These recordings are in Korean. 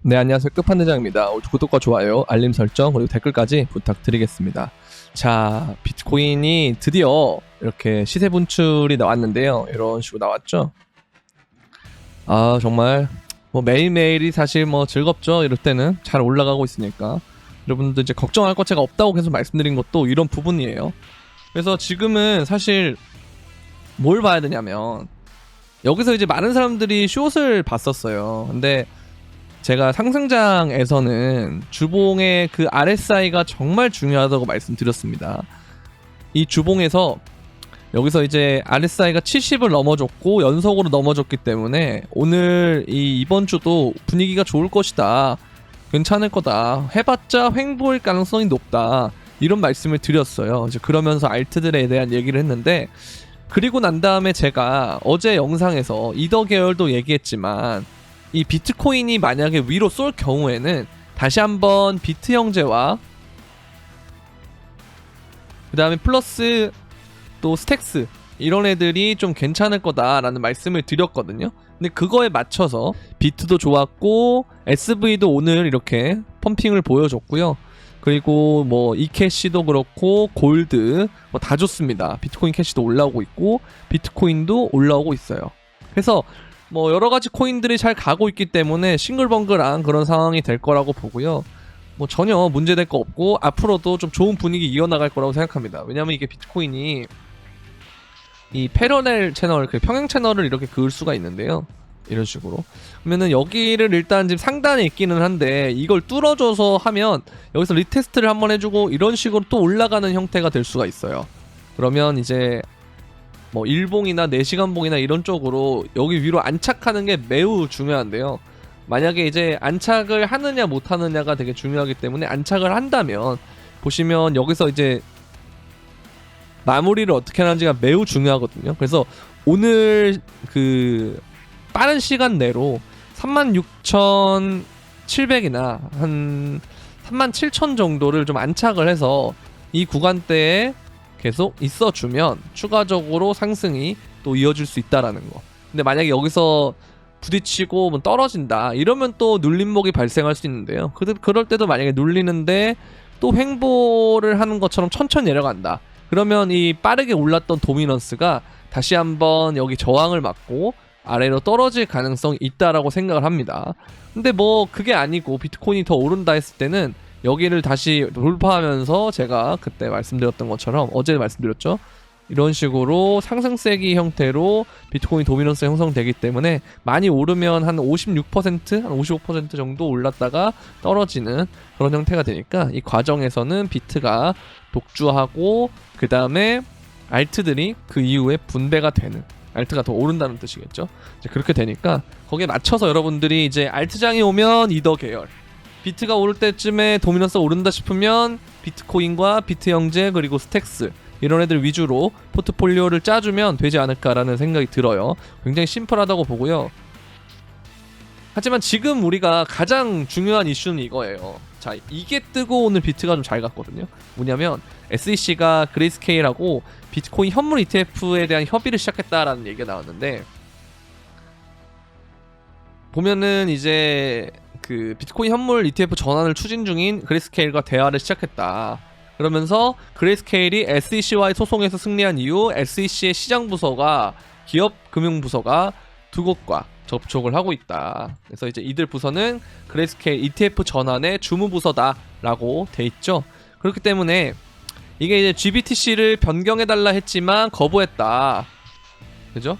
네, 안녕하세요. 끝판대장입니다. 구독과 좋아요, 알림 설정, 그리고 댓글까지 부탁드리겠습니다. 자, 비트코인이 드디어 이렇게 시세 분출이 나왔는데요. 이런 식으로 나왔죠. 아, 정말 뭐 매일매일이 사실 뭐 즐겁죠. 이럴 때는 잘 올라가고 있으니까. 여러분들 이제 걱정할 것 제가 없다고 계속 말씀드린 것도 이런 부분이에요. 그래서 지금은 사실 뭘 봐야 되냐면 여기서 이제 많은 사람들이 숏을 봤었어요. 근데 제가 상승장에서는 주봉의 그 RSI가 정말 중요하다고 말씀드렸습니다. 이 주봉에서 여기서 이제 RSI가 70을 넘어줬고 연속으로 넘어줬기 때문에 오늘 이번 주도 분위기가 좋을 것이다. 괜찮을 거다. 해봤자 횡보일 가능성이 높다. 이런 말씀을 드렸어요. 이제 그러면서 알트들에 대한 얘기를 했는데, 그리고 난 다음에 제가 어제 영상에서 이더 계열도 얘기했지만 이 비트코인이 만약에 위로 쏠 경우에는 다시 한번 비트 형제와 그 다음에 플러스 또 스택스 이런 애들이 좀 괜찮을 거다라는 말씀을 드렸거든요. 근데 그거에 맞춰서 비트도 좋았고 SV도 오늘 이렇게 펌핑을 보여줬고요. 그리고 뭐 이캐시도 그렇고 골드 뭐 다 좋습니다. 비트코인 캐시도 올라오고 있고 비트코인도 올라오고 있어요. 그래서 뭐 여러가지 코인들이 잘 가고 있기 때문에 싱글벙글한 그런 상황이 될 거라고 보고요. 뭐 전혀 문제될 거 없고 앞으로도 좀 좋은 분위기 이어나갈 거라고 생각합니다. 왜냐면 이게 비트코인이 이 패러렐 채널, 그 평행 채널을 이렇게 그을 수가 있는데요. 이런 식으로. 그러면은 여기를 일단 지금 상단에 있기는 한데 이걸 뚫어줘서 하면 여기서 리테스트를 한번 해주고 이런 식으로 또 올라가는 형태가 될 수가 있어요. 그러면 이제 뭐 일봉이나 4시간 봉이나 이런 쪽으로 여기 위로 안착하는 게 매우 중요한데요. 만약에 이제 안착을 하느냐 못 하느냐가 되게 중요하기 때문에 안착을 한다면 보시면 여기서 이제 마무리를 어떻게 하는지가 매우 중요하거든요. 그래서 오늘 그 빠른 시간 내로 36,700이나 한 37,000 정도를 좀 안착을 해서 이 구간대에 계속 있어주면 추가적으로 상승이 또 이어질 수 있다라는 거. 근데 만약에 여기서 부딪히고 뭐 떨어진다 이러면 또 눌림목이 발생할 수 있는데요. 그럴 때도 만약에 눌리는데 또 횡보를 하는 것처럼 천천히 내려간다. 그러면 이 빠르게 올랐던 도미넌스가 다시 한번 여기 저항을 맞고 아래로 떨어질 가능성이 있다라고 생각을 합니다. 근데 뭐 그게 아니고 비트코인이 더 오른다 했을 때는 여기를 다시 돌파하면서 제가 그때 말씀드렸던 것처럼 어제 말씀드렸죠. 이런 식으로 상승세기 형태로 비트코인 도미넌스 형성되기 때문에 많이 오르면 한 56%, 한 55% 정도 올랐다가 떨어지는 그런 형태가 되니까 이 과정에서는 비트가 독주하고 그 다음에 알트들이 그 이후에 분배가 되는, 알트가 더 오른다는 뜻이겠죠. 이제 그렇게 되니까 거기에 맞춰서 여러분들이 이제 알트장이 오면 이더 계열, 비트가 오를 때쯤에 도미넌스가 오른다 싶으면 비트코인과 비트 형제 그리고 스택스 이런 애들 위주로 포트폴리오를 짜주면 되지 않을까라는 생각이 들어요. 굉장히 심플하다고 보고요. 하지만 지금 우리가 가장 중요한 이슈는 이거예요. 자, 이게 뜨고 오늘 비트가 좀 잘 갔거든요. 뭐냐면 SEC가 그레이스케일하고 비트코인 현물 ETF에 대한 협의를 시작했다라는 얘기가 나왔는데, 보면은 이제 그 비트코인 현물 ETF 전환을 추진 중인 그레이스케일과 대화를 시작했다. 그러면서 그레이스케일이 SEC와의 소송에서 승리한 이후 SEC의 시장부서가 기업금융부서가 두 곳과 접촉을 하고 있다. 그래서 이제 이들 부서는 그레이스케일 ETF 전환의 주무부서다라고 돼 있죠. 그렇기 때문에 이게 이제 GBTC를 변경해달라 했지만 거부했다. 그죠?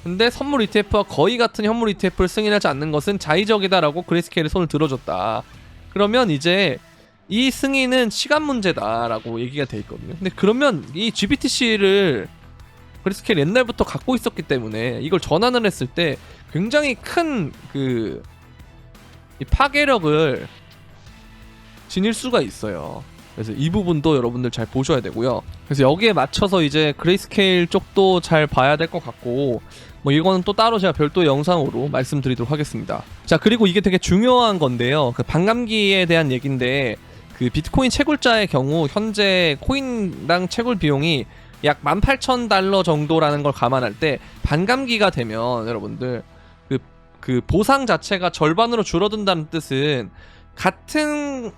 근데 선물 ETF와 거의 같은 현물 ETF를 승인하지 않는 것은 자의적이다라고 그레이스케일이 손을 들어줬다. 그러면 이제 이 승인은 시간 문제다라고 얘기가 돼 있거든요. 근데 그러면 이 GBTC를 그레이스케일 옛날부터 갖고 있었기 때문에 이걸 전환을 했을 때 굉장히 큰 그 파괴력을 지닐 수가 있어요. 그래서 이 부분도 여러분들 잘 보셔야 되고요. 그래서 여기에 맞춰서 이제 그레이스케일 쪽도 잘 봐야 될 것 같고, 뭐 이거는 또 따로 제가 별도 영상으로 말씀드리도록 하겠습니다. 자, 그리고 이게 되게 중요한 건데요. 그 반감기에 대한 얘기인데, 그 비트코인 채굴자의 경우 현재 코인당 채굴 비용이 약 18,000달러 정도라는 걸 감안할 때 반감기가 되면 여러분들 그 그 보상 자체가 절반으로 줄어든다는 뜻은 같은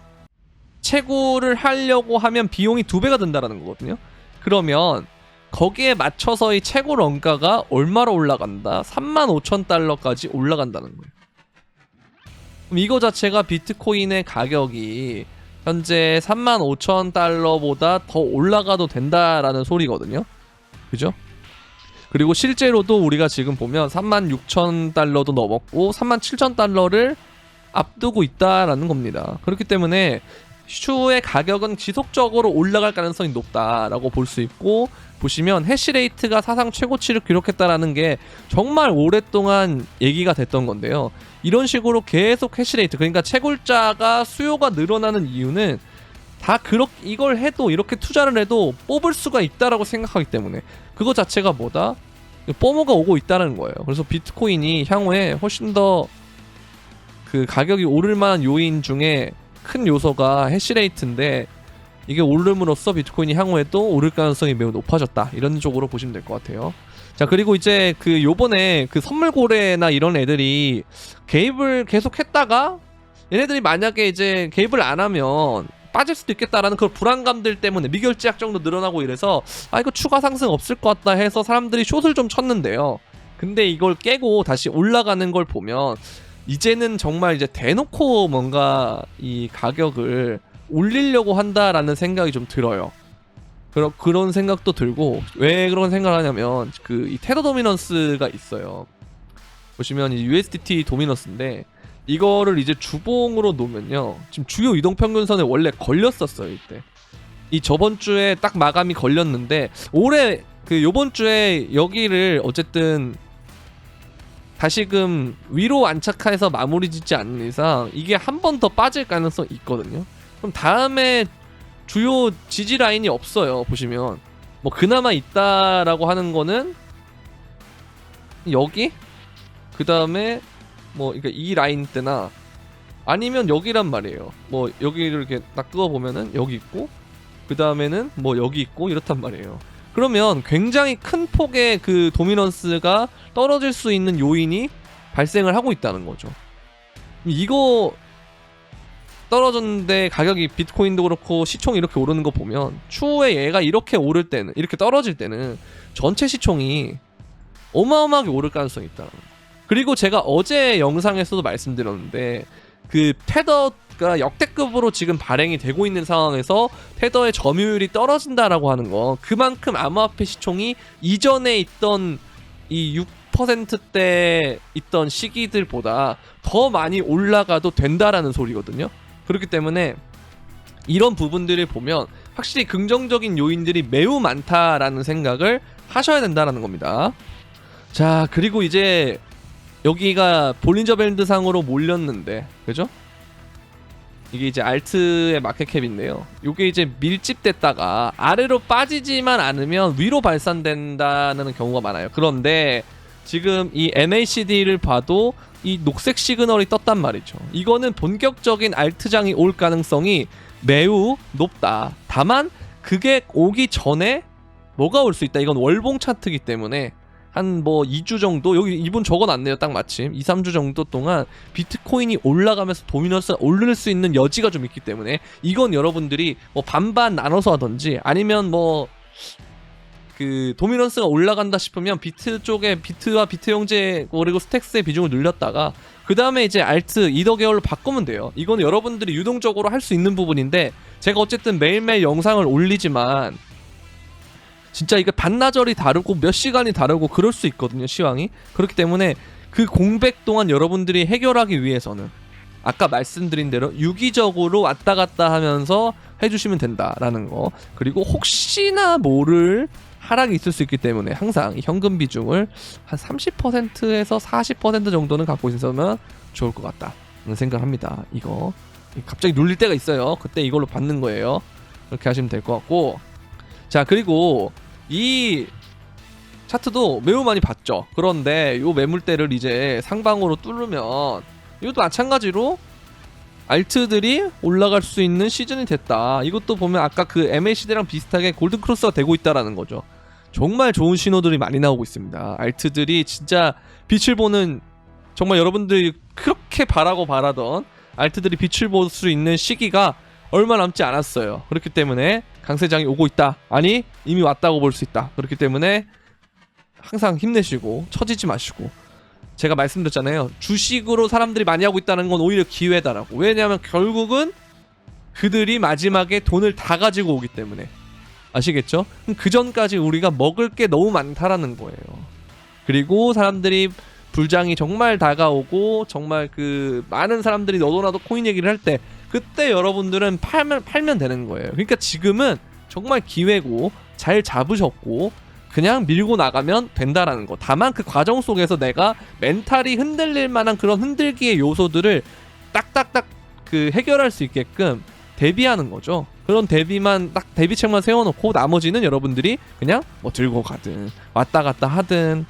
채굴을 하려고 하면 비용이 2배가 든다라는 거거든요. 그러면 거기에 맞춰서 이 채굴 원가가 얼마로 올라간다? 35,000달러까지 올라간다는 거예요. 그럼 이거 자체가 비트코인의 가격이 현재 35,000달러보다 더 올라가도 된다라는 소리거든요. 그죠? 그리고 실제로도 우리가 지금 보면 36,000달러도 넘었고 37,000달러를 앞두고 있다라는 겁니다. 그렇기 때문에 슈의 가격은 지속적으로 올라갈 가능성이 높다라고 볼 수 있고, 보시면 해시레이트가 사상 최고치를 기록했다라는 게 정말 오랫동안 얘기가 됐던 건데요. 이런 식으로 계속 해시레이트, 그러니까 채굴자가 수요가 늘어나는 이유는 다 이걸 해도, 이렇게 투자를 해도 뽑을 수가 있다라고 생각하기 때문에, 그거 자체가 뭐다? 뽀모가 오고 있다는 거예요. 그래서 비트코인이 향후에 훨씬 더 그 가격이 오를 만한 요인 중에 큰 요소가 해시레이트인데, 이게 오름으로써 비트코인이 향후에도 오를 가능성이 매우 높아졌다, 이런 쪽으로 보시면 될 것 같아요. 자, 그리고 이제 그 요번에 그 선물고래나 이런 애들이 개입을 계속 했다가 얘네들이 만약에 이제 개입을 안 하면 빠질 수도 있겠다라는 그런 불안감들 때문에 미결제 약정도 늘어나고 이래서 이거 추가 상승 없을 것 같다 해서 사람들이 숏을 좀 쳤는데요. 근데 이걸 깨고 다시 올라가는 걸 보면 이제는 정말 이제 대놓고 뭔가 이 가격을 올리려고 한다라는 생각이 좀 들어요. 그런 생각도 들고, 왜 그런 생각을 하냐면 이 테더 도미넌스가 있어요. 보시면 이 USDT 도미넌스인데, 이거를 이제 주봉으로 놓으면요, 지금 주요 이동평균선에 원래 걸렸었어요. 이때 이 저번 주에 딱 마감이 걸렸는데, 올해 요번 주에 여기를 어쨌든 다시금 위로 안착해서 마무리 짓지 않는 이상 이게 한 번 더 빠질 가능성이 있거든요. 그럼 다음에 주요 지지 라인이 없어요. 보시면 뭐 그나마 있다라고 하는 거는 여기, 그 다음에 뭐 그러니까 이 라인 때나 아니면 여기란 말이에요. 뭐 여기를 이렇게 딱 뜯어 보면은 여기 있고, 그 다음에는 뭐 여기 있고, 이렇단 말이에요. 그러면 굉장히 큰 폭의 그 도미넌스가 떨어질 수 있는 요인이 발생을 하고 있다는 거죠. 이거 떨어졌는데 가격이, 비트코인도 그렇고 시총이 이렇게 오르는 거 보면 추후에 얘가 이렇게 오를 때는, 이렇게 떨어질 때는 전체 시총이 어마어마하게 오를 가능성이 있다는 거예요. 그리고 제가 어제 영상에서도 말씀드렸는데, 그 테더가 역대급으로 지금 발행이 되고 있는 상황에서 테더의 점유율이 떨어진다라고 하는 거, 그만큼 암호화폐 시총이 이전에 있던 이 6%대 있던 시기들보다 더 많이 올라가도 된다라는 소리거든요. 그렇기 때문에 이런 부분들을 보면 확실히 긍정적인 요인들이 매우 많다라는 생각을 하셔야 된다라는 겁니다. 자, 그리고 이제 여기가 볼린저 밴드 상으로 몰렸는데, 그죠? 이게 이제 알트의 마켓캡인데요. 이게 이제 밀집됐다가 아래로 빠지지만 않으면 위로 발산된다는 경우가 많아요. 그런데 지금 이 MACD를 봐도 이 녹색 시그널이 떴단 말이죠. 이거는 본격적인 알트장이 올 가능성이 매우 높다. 다만 그게 오기 전에 뭐가 올 수 있다. 이건 월봉 차트이기 때문에 한 뭐 2주 정도, 여기 이분 적어놨네요. 딱 마침 2-3주 정도 동안 비트코인이 올라가면서 도미넌스가 오를 수 있는 여지가 좀 있기 때문에, 이건 여러분들이 뭐 반반 나눠서 하던지, 아니면 뭐 그 도미넌스가 올라간다 싶으면 비트 쪽에 비트와 비트 형제 그리고 스택스의 비중을 늘렸다가 그 다음에 이제 알트 이더 계열로 바꾸면 돼요. 이건 여러분들이 유동적으로 할 수 있는 부분인데, 제가 어쨌든 매일매일 영상을 올리지만 진짜 이게 반나절이 다르고 몇 시간이 다르고 그럴 수 있거든요, 시황이. 그렇기 때문에 그 공백 동안 여러분들이 해결하기 위해서는 아까 말씀드린 대로 유기적으로 왔다 갔다 하면서 해주시면 된다라는 거. 그리고 혹시나 모를 하락이 있을 수 있기 때문에 항상 현금 비중을 한 30%에서 40% 정도는 갖고 있으면 좋을 것 같다는 생각을 합니다. 이거 갑자기 눌릴 때가 있어요. 그때 이걸로 받는 거예요. 그렇게 하시면 될 것 같고, 자, 그리고 이 차트도 매우 많이 봤죠. 그런데 요 매물대를 이제 상방으로 뚫으면 이것도 마찬가지로 알트들이 올라갈 수 있는 시즌이 됐다. 이것도 보면 아까 그 MACD랑 비슷하게 골든크로스가 되고 있다라는 거죠. 정말 좋은 신호들이 많이 나오고 있습니다. 알트들이 진짜 빛을 보는 정말 여러분들이 그렇게 바라던 알트들이 빛을 볼 수 있는 시기가 얼마 남지 않았어요. 그렇기 때문에 강세장이 오고 있다. 아니 이미 왔다고 볼 수 있다. 그렇기 때문에 항상 힘내시고 처지지 마시고, 제가 말씀드렸잖아요. 주식으로 사람들이 많이 하고 있다는 건 오히려 기회다라고. 왜냐하면 결국은 그들이 마지막에 돈을 다 가지고 오기 때문에. 아시겠죠? 그 전까지 우리가 먹을 게 너무 많다라는 거예요. 그리고 사람들이 불장이 정말 다가오고 정말 그 많은 사람들이 너도나도 코인 얘기를 할 때, 그때 여러분들은 팔면 되는 거예요. 그러니까 지금은 정말 기회고 잘 잡으셨고 그냥 밀고 나가면 된다라는 거. 다만 그 과정 속에서 내가 멘탈이 흔들릴 만한 그런 흔들기의 요소들을 딱딱딱 그 해결할 수 있게끔 대비하는 거죠. 그런 대비만 딱 대비책만 세워놓고 나머지는 여러분들이 그냥 뭐 들고 가든 왔다 갔다 하든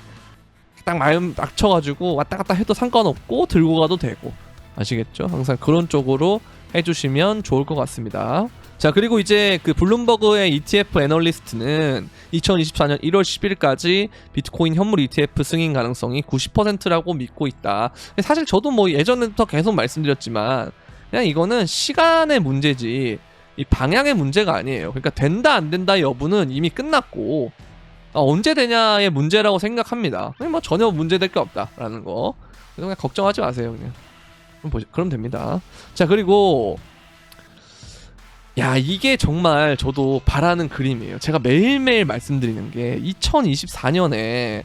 딱 마음 맞춰가지고 왔다 갔다 해도 상관없고 들고 가도 되고. 아시겠죠? 항상 그런 쪽으로 해주시면 좋을 것 같습니다. 자, 그리고 이제 그 블룸버그의 ETF 애널리스트는 2024년 1월 10일까지 비트코인 현물 ETF 승인 가능성이 90%라고 믿고 있다. 사실 저도 뭐 예전부터 계속 말씀드렸지만 그냥 이거는 시간의 문제지 이 방향의 문제가 아니에요. 그러니까 된다 안 된다 여부는 이미 끝났고 언제 되냐의 문제라고 생각합니다. 뭐 전혀 문제될 게 없다라는 거. 그냥 걱정하지 마세요. 그럼 됩니다. 자, 그리고 야, 이게 정말 저도 바라는 그림이에요. 제가 매일매일 말씀드리는 게 2024년에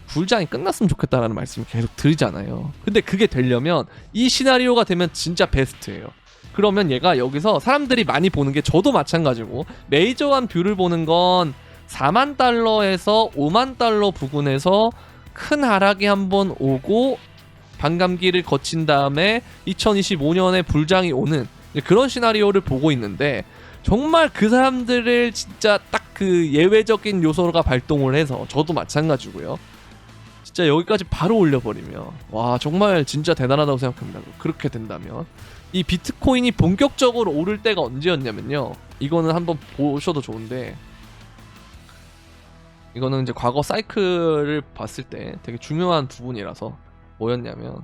불장이 끝났으면 좋겠다라는 말씀을 계속 드리잖아요. 근데 그게 되려면 이 시나리오가 되면 진짜 베스트예요. 그러면 얘가 여기서 사람들이 많이 보는 게 저도 마찬가지고 메이저한 뷰를 보는 건 4만 달러에서 5만 달러 부근에서 큰 하락이 한번 오고 반감기를 거친 다음에 2025년에 불장이 오는 그런 시나리오를 보고 있는데, 정말 그 사람들을 진짜 딱 그 예외적인 요소가 발동을 해서 저도 마찬가지고요. 진짜 여기까지 바로 올려버리면 와 정말 진짜 대단하다고 생각합니다. 그렇게 된다면 이 비트코인이 본격적으로 오를 때가 언제였냐면요. 이거는 한번 보셔도 좋은데, 이거는 이제 과거 사이클을 봤을 때 되게 중요한 부분이라서 뭐였냐면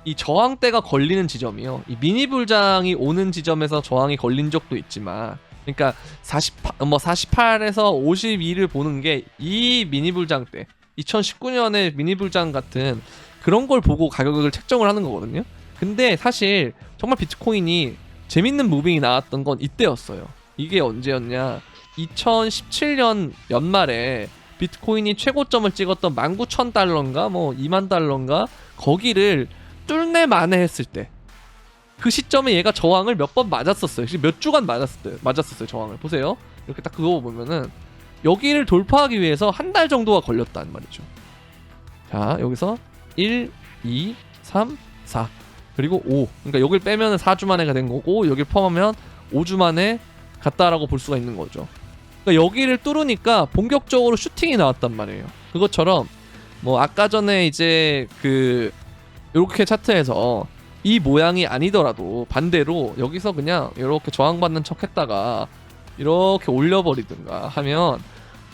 이 저항대가 걸리는 지점이요. 이 미니 불장이 오는 지점에서 저항이 걸린 적도 있지만, 그러니까 48에서 52를 보는 게 이 미니 불장 때 2019년에 미니 불장 같은 그런 걸 보고 가격을 책정을 하는 거거든요. 근데 사실 정말 비트코인이 재밌는 무빙이 나왔던 건 이때였어요. 이게 언제였냐? 2017년 연말에 비트코인이 최고점을 찍었던 19,000달러인가 뭐 2만 달러인가 거기를 뚫네 만에 했을 때, 그 시점에 얘가 저항을 몇 번 맞았었어요. 몇 주간 맞았었어요. 저항을 보세요. 이렇게 딱 그거 보면은 여기를 돌파하기 위해서 한 달 정도가 걸렸단 말이죠. 자, 여기서 1, 2, 3, 4 그리고 5. 그러니까 여길 빼면은 4주 만에가 된 거고 여길 포함하면 5주 만에 갔다라고 볼 수가 있는 거죠. 그러니까 여기를 뚫으니까 본격적으로 슈팅이 나왔단 말이에요. 그것처럼 뭐 아까 전에 이제 그 이렇게 차트에서 이 모양이 아니더라도 반대로 여기서 그냥 이렇게 저항받는 척 했다가 이렇게 올려버리든가 하면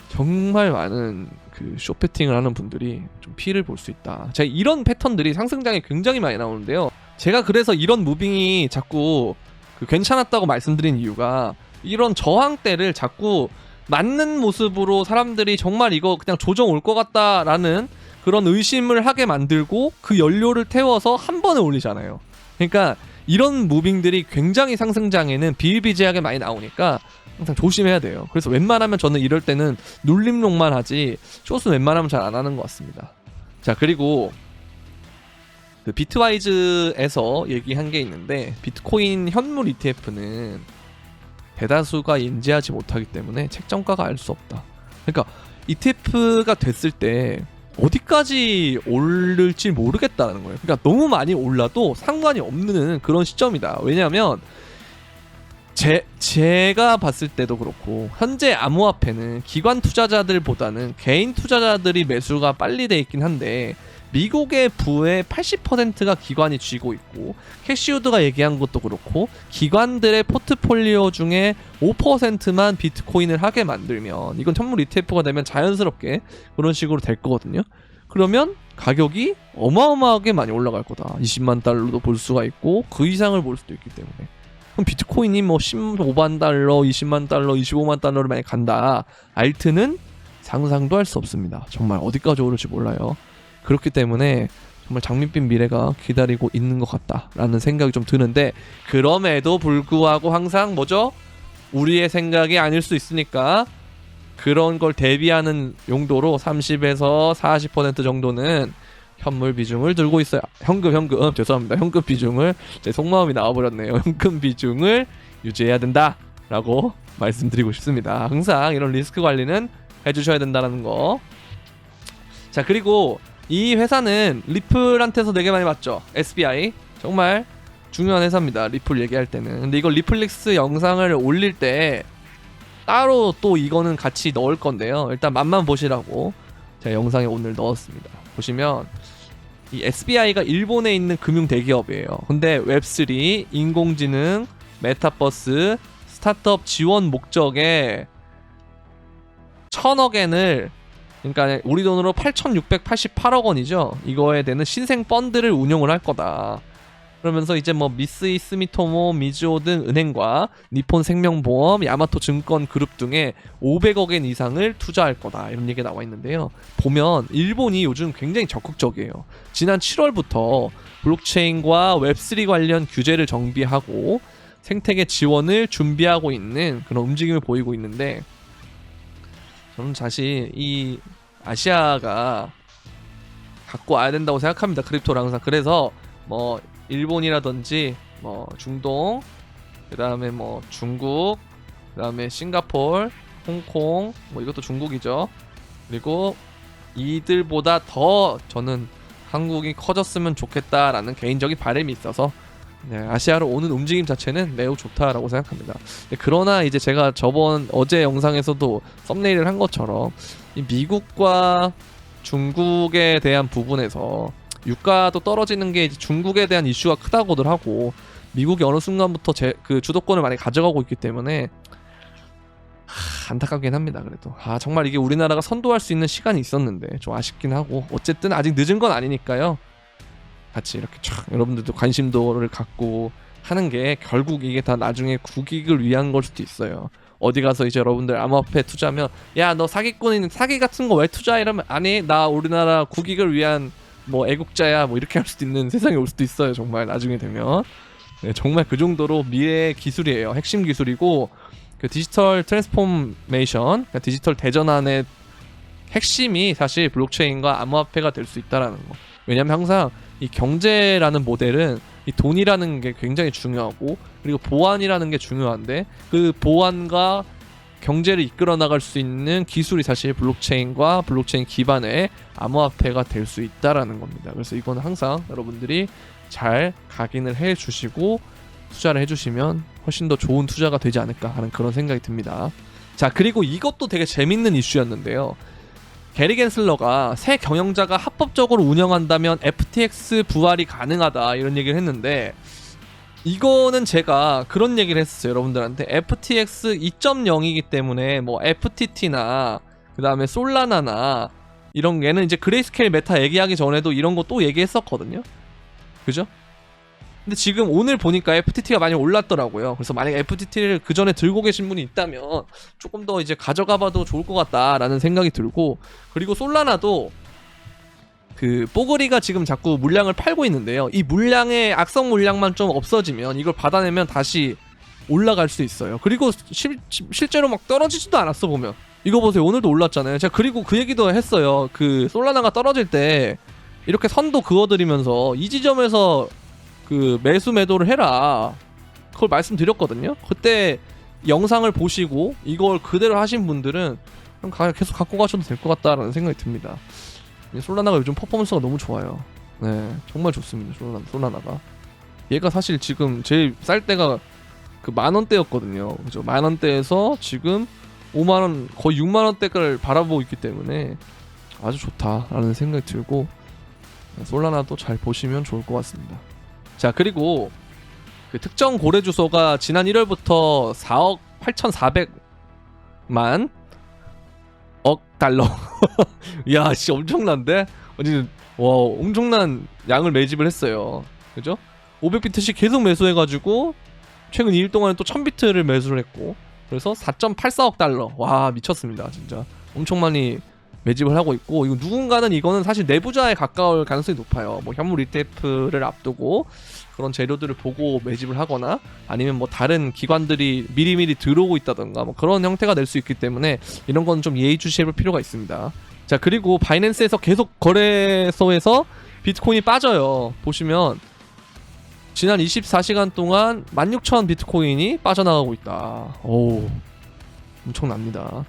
정말 많은 그 숏배팅을 하는 분들이 좀 피해를 볼 수 있다. 제가 이런 패턴들이 상승장에 굉장히 많이 나오는데요. 제가 그래서 이런 무빙이 자꾸 그 괜찮았다고 말씀드린 이유가, 이런 저항대를 자꾸 맞는 모습으로 사람들이 정말 이거 그냥 조정 올 것 같다라는 그런 의심을 하게 만들고 그 연료를 태워서 한 번에 올리잖아요. 그러니까 이런 무빙들이 굉장히 상승장에는 비일비재하게 많이 나오니까 항상 조심해야 돼요. 그래서 웬만하면 저는 이럴 때는 눌림록만 하지 숏은 웬만하면 잘 안 하는 것 같습니다. 자, 그리고 그 비트와이즈에서 얘기한 게 있는데, 비트코인 현물 ETF는 대다수가 인지하지 못하기 때문에 책정가가 알 수 없다. 그러니까 ETF가 됐을 때 어디까지 오를지 모르겠다는 거예요. 그러니까 너무 많이 올라도 상관이 없는 그런 시점이다. 왜냐하면 제가 봤을 때도 그렇고 현재 암호화폐는 기관 투자자들보다는 개인 투자자들이 매수가 빨리 돼 있긴 한데, 미국의 부의 80%가 기관이 쥐고 있고, 캐시우드가 얘기한 것도 그렇고 기관들의 포트폴리오 중에 5%만 비트코인을 하게 만들면 이건 현물 ETF가 되면 자연스럽게 그런 식으로 될 거거든요. 그러면 가격이 어마어마하게 많이 올라갈 거다. 20만 달러도 볼 수가 있고 그 이상을 볼 수도 있기 때문에. 그럼 비트코인이 뭐 15만 달러, 20만 달러, 25만 달러를 많이 간다. 알트는 상상도 할 수 없습니다. 정말 어디까지 오를지 몰라요. 그렇기 때문에 정말 장밋빛 미래가 기다리고 있는 것 같다라는 생각이 좀 드는데, 그럼에도 불구하고 항상 뭐죠? 우리의 생각이 아닐 수 있으니까 그런 걸 대비하는 용도로 30에서 40% 정도는 현물 비중을 들고 있어요. 현금 죄송합니다. 현금 비중을, 제 속마음이 나와버렸네요. 현금 비중을 유지해야 된다라고 말씀드리고 싶습니다. 항상 이런 리스크 관리는 해주셔야 된다는 거. 자, 그리고 이 회사는 리플한테서 되게 많이 봤죠. SBI 정말 중요한 회사입니다. 리플 얘기할 때는. 근데 이걸 리플릭스 영상을 올릴 때 따로 또 이거는 같이 넣을 건데요. 일단 맛만 보시라고 제가 영상에 오늘 넣었습니다. 보시면 이 SBI가 일본에 있는 금융 대기업이에요. 근데 웹3, 인공지능, 메타버스, 스타트업 지원 목적에 1000억엔을, 그러니까 우리 돈으로 8,688억 원이죠. 이거에 대한 신생 펀드를 운용을 할 거다. 그러면서 이제 뭐 미쓰이 스미토모 미즈호 등 은행과 니폰 생명보험, 야마토 증권 그룹 등에 500억엔 이상을 투자할 거다, 이런 얘기가 나와 있는데요. 보면 일본이 요즘 굉장히 적극적이에요. 지난 7월부터 블록체인과 웹3 관련 규제를 정비하고 생태계 지원을 준비하고 있는 그런 움직임을 보이고 있는데, 저는 사실 이 아시아가 갖고 와야 된다고 생각합니다. 크립토를 항상. 그래서 뭐 일본이라든지 뭐 중동, 그 다음에 뭐 중국, 그 다음에 싱가폴, 홍콩, 뭐 이것도 중국이죠. 그리고 이들보다 더 저는 한국이 커졌으면 좋겠다라는 개인적인 바람이 있어서 아시아로 오는 움직임 자체는 매우 좋다라고 생각합니다. 그러나 이제 제가 어제 영상에서도 썸네일을 한 것처럼 이 미국과 중국에 대한 부분에서 유가도 떨어지는 게 이제 중국에 대한 이슈가 크다고들 하고, 미국이 어느 순간부터 그 주도권을 많이 가져가고 있기 때문에 안타깝긴 합니다. 그래도 정말 이게 우리나라가 선도할 수 있는 시간이 있었는데 좀 아쉽긴 하고, 어쨌든 아직 늦은 건 아니니까요. 같이 이렇게 촥 여러분들도 관심도를 갖고 하는 게 결국 이게 다 나중에 국익을 위한 걸 수도 있어요. 어디 가서 이제 여러분들 암호화폐 투자하면 야 너 사기꾼인 사기 같은 거 왜 투자, 이러면 아니 나 우리나라 국익을 위한 뭐 애국자야 뭐 이렇게 할 수도 있는 세상이 올 수도 있어요. 정말 나중에 되면. 네, 정말 그 정도로 미래의 기술이에요. 핵심 기술이고, 그 디지털 트랜스포메이션, 그러니까 디지털 대전환의 핵심이 사실 블록체인과 암호화폐가 될 수 있다라는 거. 왜냐면 항상 이 경제라는 모델은 이 돈이라는 게 굉장히 중요하고, 그리고 보안이라는 게 중요한데, 그 보안과 경제를 이끌어 나갈 수 있는 기술이 사실 블록체인과 블록체인 기반의 암호화폐가 될 수 있다라는 겁니다. 그래서 이거는 항상 여러분들이 잘 각인을 해 주시고 투자를 해 주시면 훨씬 더 좋은 투자가 되지 않을까 하는 그런 생각이 듭니다. 자, 그리고 이것도 되게 재밌는 이슈였는데요. 게리 겐슬러가 새 경영자가 합법적으로 운영한다면 FTX 부활이 가능하다, 이런 얘기를 했는데, 이거는 제가 그런 얘기를 했었어요. 여러분들한테 FTX 2.0이기 때문에 뭐 FTT나 그 다음에 솔라나나 이런 게는 이제 그레이스케일 메타 얘기하기 전에도 이런 거 또 얘기했었거든요. 그죠? 근데 지금 오늘 보니까 FTT가 많이 올랐더라고요. 그래서 만약에 FTT를 그 전에 들고 계신 분이 있다면 조금 더 이제 가져가봐도 좋을 것 같다라는 생각이 들고, 그리고 솔라나도 그 뽀글이가 지금 자꾸 물량을 팔고 있는데요. 이 물량의 악성 물량만 좀 없어지면, 이걸 받아내면 다시 올라갈 수 있어요. 그리고 실제로 막 떨어지지도 않았어. 보면 이거 보세요. 오늘도 올랐잖아요. 제가 그리고 그 얘기도 했어요. 그 솔라나가 떨어질 때 이렇게 선도 그어드리면서 이 지점에서 그 매수 매도를 해라, 그걸 말씀드렸거든요. 그때 영상을 보시고 이걸 그대로 하신 분들은 계속 갖고 가셔도 될 것 같다라는 생각이 듭니다. 솔라나가 요즘 퍼포먼스가 너무 좋아요. 네, 정말 좋습니다. 솔라나가. 얘가 사실 지금 제일 쌀 때가 그 10,000원대였거든요. 그죠? 10,000원대에서 지금 5만원, 거의 6만원대를 바라보고 있기 때문에 아주 좋다라는 생각이 들고, 솔라나도 잘 보시면 좋을 것 같습니다. 자, 그리고 그 특정 거래 주소가 지난 1월부터 4억 8,400만 억 달러. 야, 씨, 엄청난데? 어쨌든 와 엄청난 양을 매집을 했어요. 그죠? 500비트씩 계속 매수해가지고 최근 2일 동안에 또 1000비트를 매수를 했고 그래서 4.84억 달러. 와 미쳤습니다 진짜. 엄청 많이 매집을 하고 있고 이거 누군가는 이거는 사실 내부자에 가까울 가능성이 높아요. 뭐 현물 ETF를 앞두고 그런 재료들을 보고 매집을 하거나 아니면 뭐 다른 기관들이 미리미리 들어오고 있다던가 뭐 그런 형태가 될 수 있기 때문에 이런 건 좀 예의주시해볼 필요가 있습니다. 자 그리고 바이낸스에서 계속 거래소에서 비트코인이 빠져요. 보시면 지난 24시간 동안 16,000 비트코인이 빠져나가고 있다. 오 엄청납니다.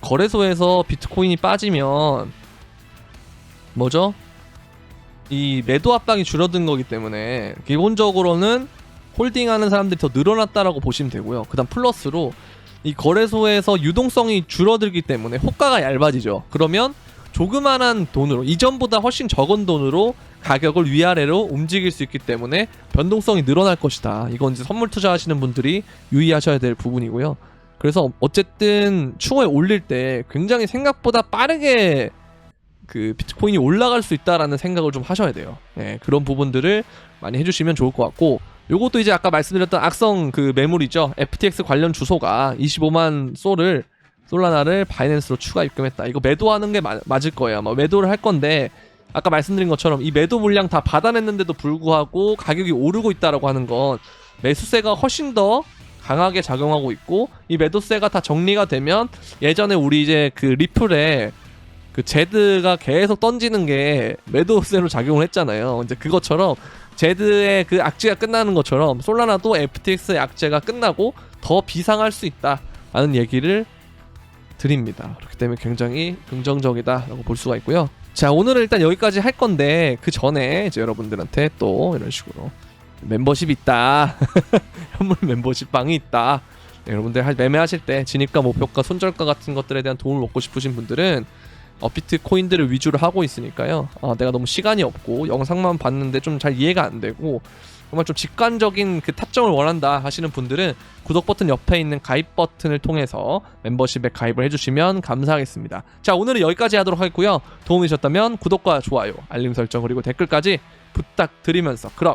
거래소에서 비트코인이 빠지면 뭐죠? 이 매도 압박이 줄어든 거기 때문에 기본적으로는 홀딩하는 사람들이 더 늘어났다라고 보시면 되고요. 그 다음 플러스로 이 거래소에서 유동성이 줄어들기 때문에 호가가 얇아지죠. 그러면 조그만한 돈으로 이전보다 훨씬 적은 돈으로 가격을 위아래로 움직일 수 있기 때문에 변동성이 늘어날 것이다. 이건 이제 선물 투자하시는 분들이 유의하셔야 될 부분이고요. 그래서 어쨌든 추후에 올릴 때 굉장히 생각보다 빠르게 그 비트코인이 올라갈 수 있다라는 생각을 좀 하셔야 돼요. 네, 그런 부분들을 많이 해주시면 좋을 것 같고 요것도 이제 아까 말씀드렸던 악성 그 매물이죠. FTX 관련 주소가 25만 솔라나를 바이낸스로 추가 입금했다. 이거 매도하는 게 맞을 거예요. 아마 매도를 할 건데 아까 말씀드린 것처럼 이 매도 물량 다 받아냈는데도 불구하고 가격이 오르고 있다라고 하는 건 매수세가 훨씬 더 강하게 작용하고 있고 이 매도세가 다 정리가 되면 예전에 우리 이제 그 리플에 그 제드가 계속 던지는 게 매도세로 작용을 했잖아요. 이제 그것처럼 제드의 그 악재가 끝나는 것처럼 솔라나도 FTX의 악재가 끝나고 더 비상할 수 있다라는 얘기를 드립니다. 그렇기 때문에 굉장히 긍정적이다라고 볼 수가 있고요. 자 오늘은 일단 여기까지 할 건데 그 전에 이제 여러분들한테 또 이런 식으로 멤버십이 있다. 현물 멤버십 방이 있다. 네, 여러분들 매매하실 때 진입가, 목표가, 손절가 같은 것들에 대한 도움을 얻고 싶으신 분들은 비트코인들을 위주로 하고 있으니까요. 내가 너무 시간이 없고 영상만 봤는데 좀 잘 이해가 안 되고 정말 좀 직관적인 그 타점을 원한다 하시는 분들은 구독 버튼 옆에 있는 가입 버튼을 통해서 멤버십에 가입을 해주시면 감사하겠습니다. 자 오늘은 여기까지 하도록 하겠고요. 도움이 되셨다면 구독과 좋아요, 알림 설정 그리고 댓글까지 부탁드리면서 그럼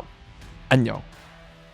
안녕.